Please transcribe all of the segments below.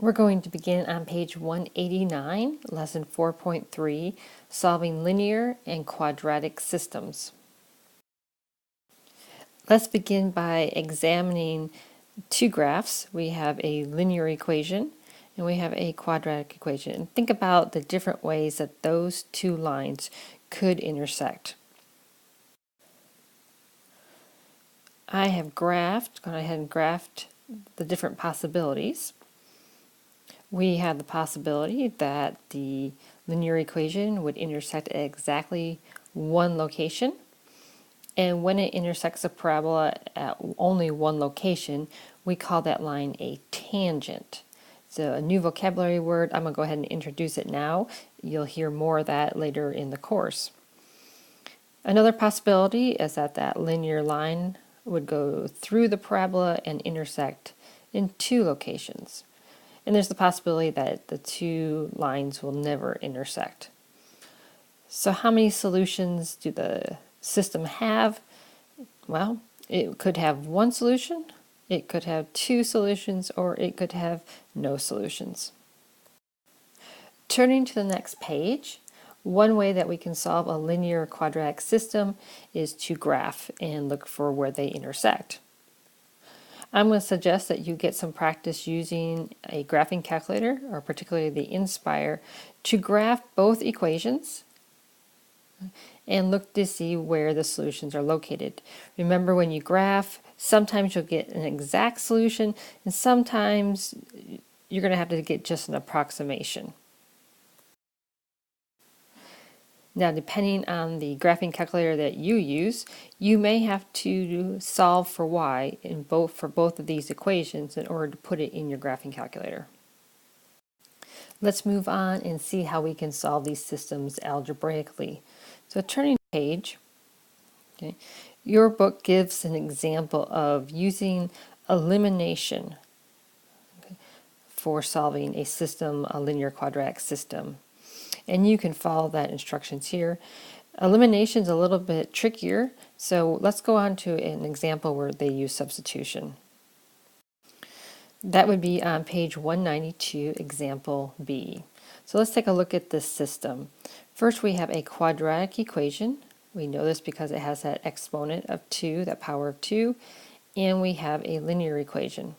We're going to begin on page 189, lesson 4.3, solving linear and quadratic systems. Let's begin by examining two graphs. We have a linear equation and we have a quadratic equation. And think about the different ways that those two lines could intersect. I have gone ahead and graphed the different possibilities. We have the possibility that the linear equation would intersect at exactly one location. And when it intersects a parabola at only one location, we call that line a tangent. So a new vocabulary word, I'm going to go ahead and introduce it now. You'll hear more of that later in the course. Another possibility is that that linear line would go through the parabola and intersect in two locations. And there's the possibility that the two lines will never intersect. So how many solutions do the system have? Well, it could have one solution, it could have two solutions, or it could have no solutions. Turning to the next page, one way that we can solve a linear quadratic system is to graph and look for where they intersect. I'm going to suggest that you get some practice using a graphing calculator, or particularly the Inspire, to graph both equations and look to see where the solutions are located. Remember, when you graph, sometimes you'll get an exact solution, and sometimes you're going to have to get just an approximation. Now, depending on the graphing calculator that you use, you may have to solve for y for both of these equations in order to put it in your graphing calculator. Let's move on and see how we can solve these systems algebraically. So turning the page, okay, your book gives an example of using elimination, okay, for solving a system, a linear quadratic system. And you can follow that instructions here. Elimination is a little bit trickier, so let's go on to an example where they use substitution. That would be on page 192, example B. So let's take a look at this system. First, we have a quadratic equation. We know this because it has that exponent of 2, that power of 2, and we have a linear equation.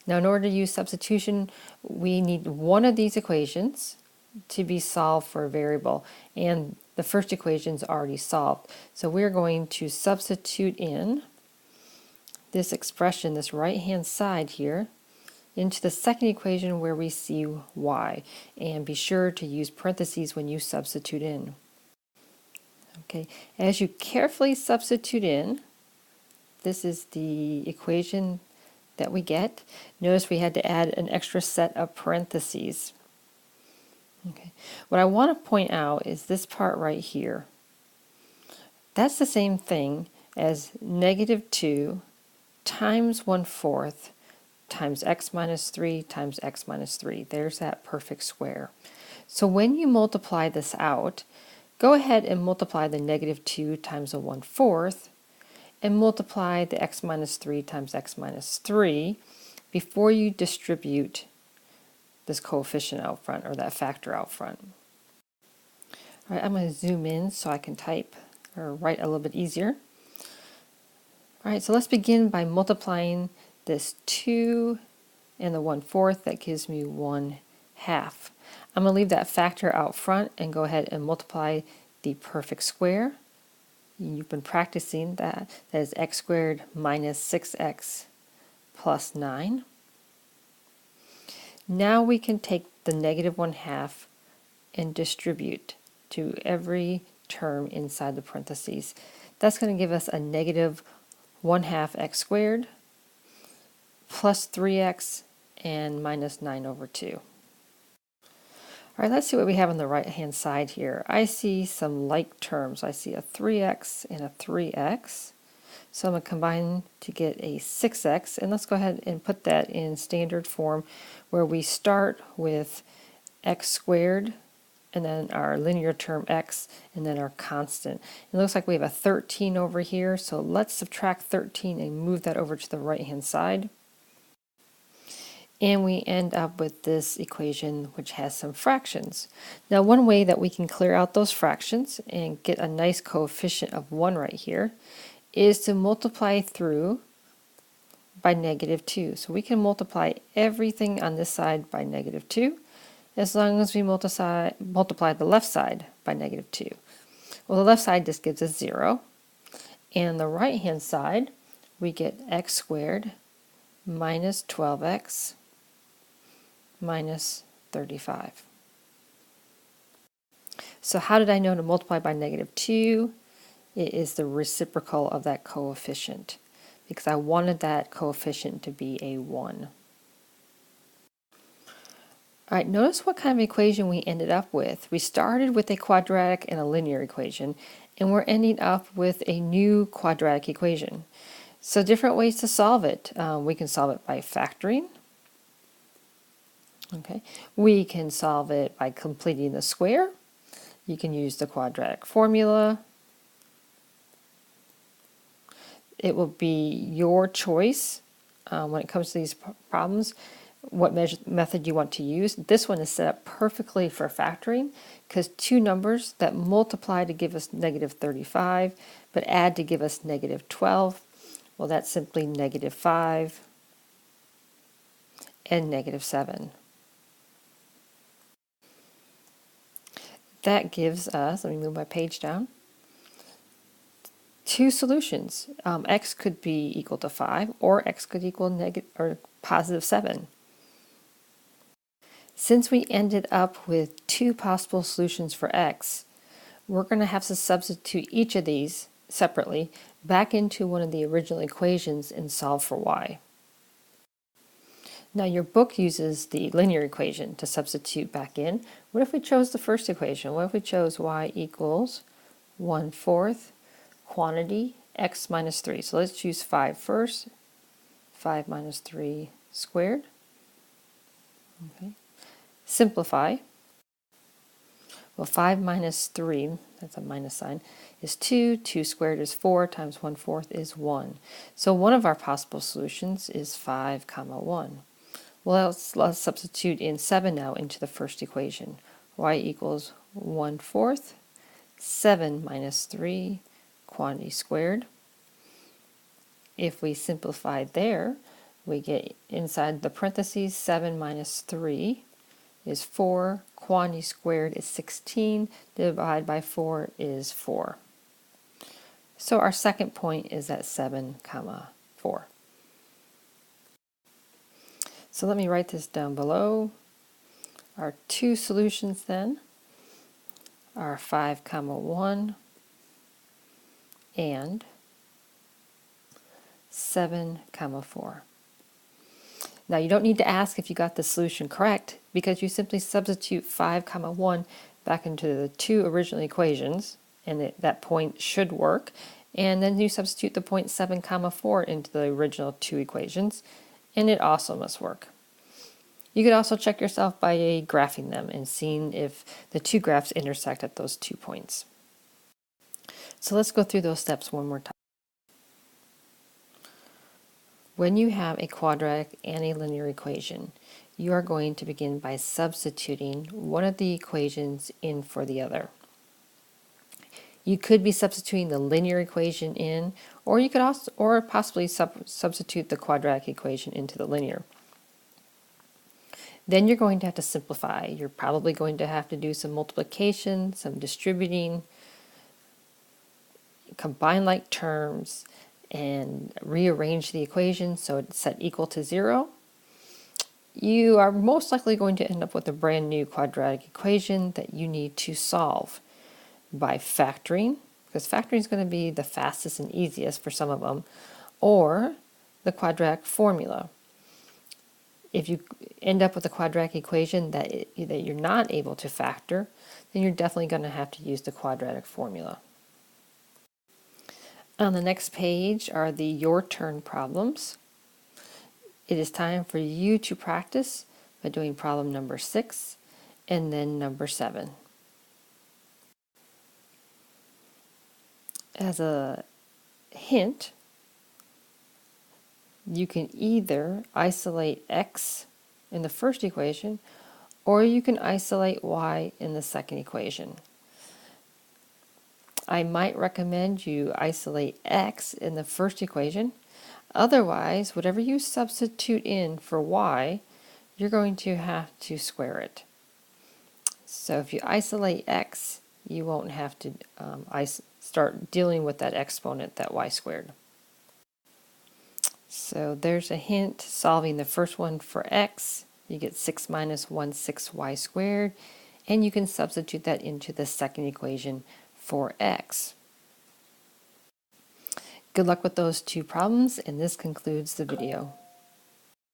Now, in order to use substitution, we need one of these equations to be solved for a variable, and the first equation is already solved. So we're going to substitute in this expression, this right-hand side here, into the second equation where we see y, and be sure to use parentheses when you substitute in. Okay, as you carefully substitute in, this is the equation that we get. Notice we had to add an extra set of parentheses. Okay. What I want to point out is this part right here. That's the same thing as negative 2 times 1/4 times x minus 3 times x minus 3. There's that perfect square. So when you multiply this out, go ahead and multiply the negative 2 times the 1/4 and multiply the x minus 3 times x minus 3 before you distribute this coefficient out front, or that factor out front. All right, I'm going to zoom in so I can type or write a little bit easier. All right, so let's begin by multiplying this 2 and the 1/4. That gives me 1/2. I'm going to leave that factor out front and go ahead and multiply the perfect square. You've been practicing that. That is x squared minus 6x plus 9. Now we can take the negative 1/2 and distribute to every term inside the parentheses. That's going to give us a negative 1/2 x squared plus 3x and minus 9/2. All right, let's see what we have on the right-hand side here. I see some like terms. I see a 3x and a 3x. So I'm going to combine to get a 6x, and let's go ahead and put that in standard form where we start with x squared and then our linear term x and then our constant. It looks like we have a 13 over here, so let's subtract 13 and move that over to the right hand side. And we end up with this equation which has some fractions. Now one way that we can clear out those fractions and get a nice coefficient of 1 right here is to multiply through by -2. So we can multiply everything on this side by -2 as long as we multiply the left side by -2. Well, the left side just gives us 0. And the right hand side, we get x squared minus 12x minus 35. So how did I know to multiply by -2? It is the reciprocal of that coefficient, because I wanted that coefficient to be a 1. All right, notice what kind of equation we ended up with. We started with a quadratic and a linear equation, and we're ending up with a new quadratic equation. So different ways to solve it. We can solve it by factoring. Okay, we can solve it by completing the square. You can use the quadratic formula. It will be your choice when it comes to these problems, what method you want to use. This one is set up perfectly for factoring because two numbers that multiply to give us -35 but add to give us -12, well, that's simply -5 and -7. That gives us, let me move my page down, two solutions. X could be equal to 5 or x could equal +7. Since we ended up with two possible solutions for x, we're going to have to substitute each of these separately back into one of the original equations and solve for y. Now your book uses the linear equation to substitute back in. What if we chose the first equation? What if we chose y equals 1/4 quantity x minus 3? So let's choose 5 first. 5 minus 3 squared. Okay. Simplify. Well, 5 minus 3, that's a minus sign, is 2. 2 squared is 4 times 1/4 is 1. So one of our possible solutions is 5, 1. Well, let's substitute in 7 now into the first equation. Y equals 1/4, 7 minus 3, quantity squared. If we simplify there, we get inside the parentheses 7 minus 3 is 4, quantity squared is 16, divided by 4 is 4. So our second point is at 7, 4. So let me write this down below. Our two solutions then are 5, 1 and 7, 4. Now you don't need to ask if you got the solution correct because you simply substitute 5, 1 back into the two original equations and that point should work. And then you substitute the point 7, 4 into the original two equations and it also must work. You could also check yourself by graphing them and seeing if the two graphs intersect at those 2 points. So let's go through those steps one more time. When you have a quadratic and a linear equation, you are going to begin by substituting one of the equations in for the other. You could be substituting the linear equation in, or you could also, or possibly substitute the quadratic equation into the linear. Then you're going to have to simplify. You're probably going to have to do some multiplication, some distributing, combine like terms, and rearrange the equation so it's set equal to 0. You are most likely going to end up with a brand new quadratic equation that you need to solve by factoring, because factoring is going to be the fastest and easiest for some of them, or the quadratic formula. If you end up with a quadratic equation that you're not able to factor, then you're definitely going to have to use the quadratic formula. On the next page are the Your Turn problems. It is time for you to practice by doing problem number 6 and then number 7. As a hint, you can either isolate x in the first equation, or you can isolate y in the second equation. I might recommend you isolate x in the first equation. Otherwise, whatever you substitute in for y, you're going to have to square it. So if you isolate x, you won't have to start dealing with that exponent, that y squared. So there's a hint, solving the first one for x, you get 6 minus 1 6y squared, and you can substitute that into the second equation for x. Good luck with those two problems, and this concludes the video.